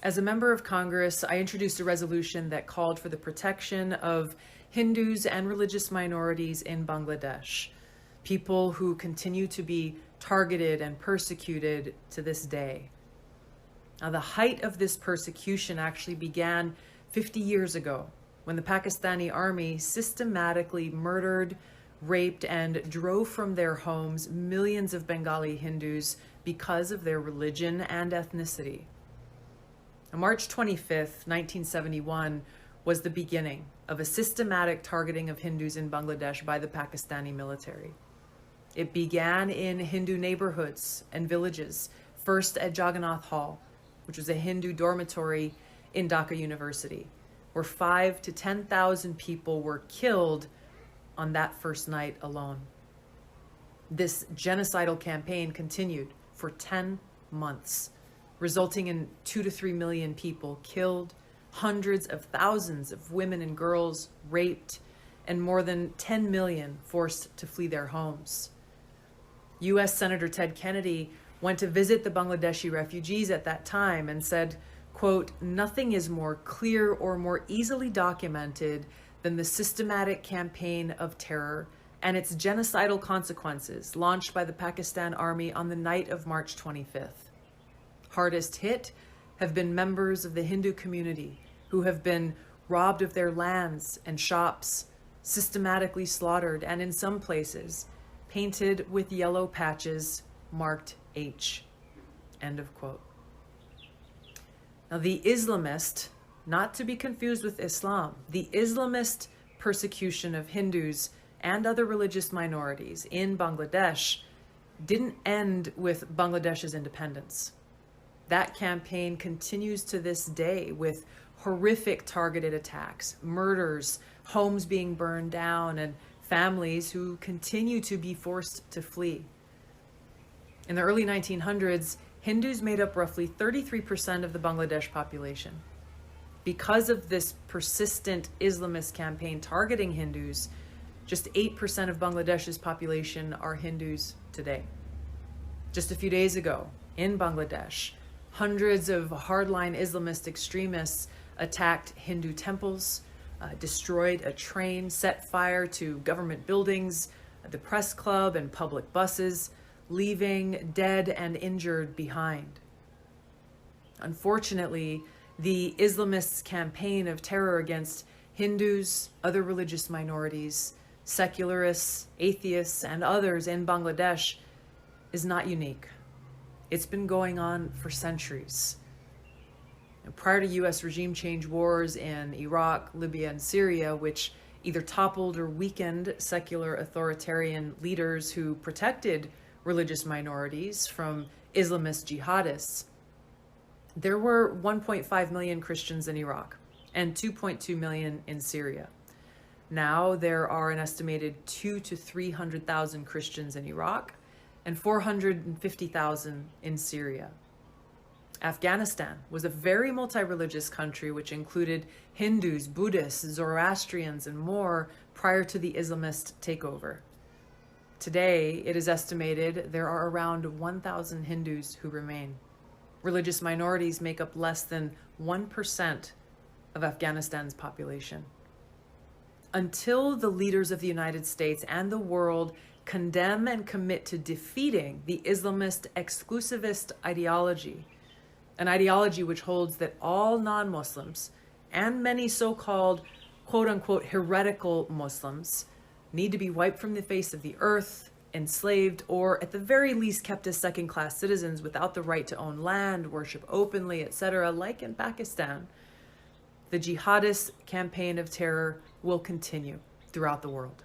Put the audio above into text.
As a member of Congress, I introduced a resolution that called for the protection of Hindus and religious minorities in Bangladesh, people who continue to be targeted and persecuted to this day. Now, the height of this persecution actually began 50 years ago when the Pakistani army systematically murdered, raped, and drove from their homes millions of Bengali Hindus because of their religion and ethnicity. On March 25th, 1971, was the beginning of a systematic targeting of Hindus in Bangladesh by the Pakistani military. It began in Hindu neighborhoods and villages, first at Jagannath Hall, which was a Hindu dormitory in Dhaka University, where 5,000 to 10,000 people were killed on that first night alone. This genocidal campaign continued for 10 months, resulting in 2 to 3 million people killed, hundreds of thousands of women and girls raped, and more than 10 million forced to flee their homes. U.S. Senator Ted Kennedy went to visit the Bangladeshi refugees at that time and said, quote, "Nothing is more clear or more easily documented than the systematic campaign of terror and its genocidal consequences launched by the Pakistan Army on the night of March 25th. Hardest hit have been members of the Hindu community who have been robbed of their lands and shops, systematically slaughtered, and in some places, painted with yellow patches marked H." End of quote. Now, the Islamist, not to be confused with Islam, the Islamist persecution of Hindus and other religious minorities in Bangladesh didn't end with Bangladesh's independence. That campaign continues to this day with horrific targeted attacks, murders, homes being burned down, and families who continue to be forced to flee. In the early 1900s, Hindus made up roughly 33% of the Bangladesh population. Because of this persistent Islamist campaign targeting Hindus, just 8% of Bangladesh's population are Hindus today. Just a few days ago, in Bangladesh, hundreds of hardline Islamist extremists attacked Hindu temples, destroyed a train, set fire to government buildings, the press club, and public buses, leaving dead and injured behind. Unfortunately, the Islamists' campaign of terror against Hindus, other religious minorities, secularists, atheists, and others in Bangladesh is not unique. It's been going on for centuries. Prior to U.S. regime change wars in Iraq, Libya, and Syria, which either toppled or weakened secular authoritarian leaders who protected religious minorities from Islamist jihadists, there were 1.5 million Christians in Iraq and 2.2 million in Syria. Now there are an estimated 200,000 to 300,000 Christians in Iraq and 450,000 in Syria. Afghanistan was a very multi-religious country which included Hindus, Buddhists, Zoroastrians, and more prior to the Islamist takeover. Today, it is estimated there are around 1,000 Hindus who remain. Religious minorities make up less than 1% of Afghanistan's population. Until the leaders of the United States and the world condemn and commit to defeating the Islamist exclusivist ideology, an ideology which holds that all non-Muslims and many so-called quote-unquote heretical Muslims need to be wiped from the face of the earth, enslaved, or at the very least kept as second-class citizens without the right to own land, worship openly, etc., like in Pakistan, the jihadist campaign of terror will continue throughout the world.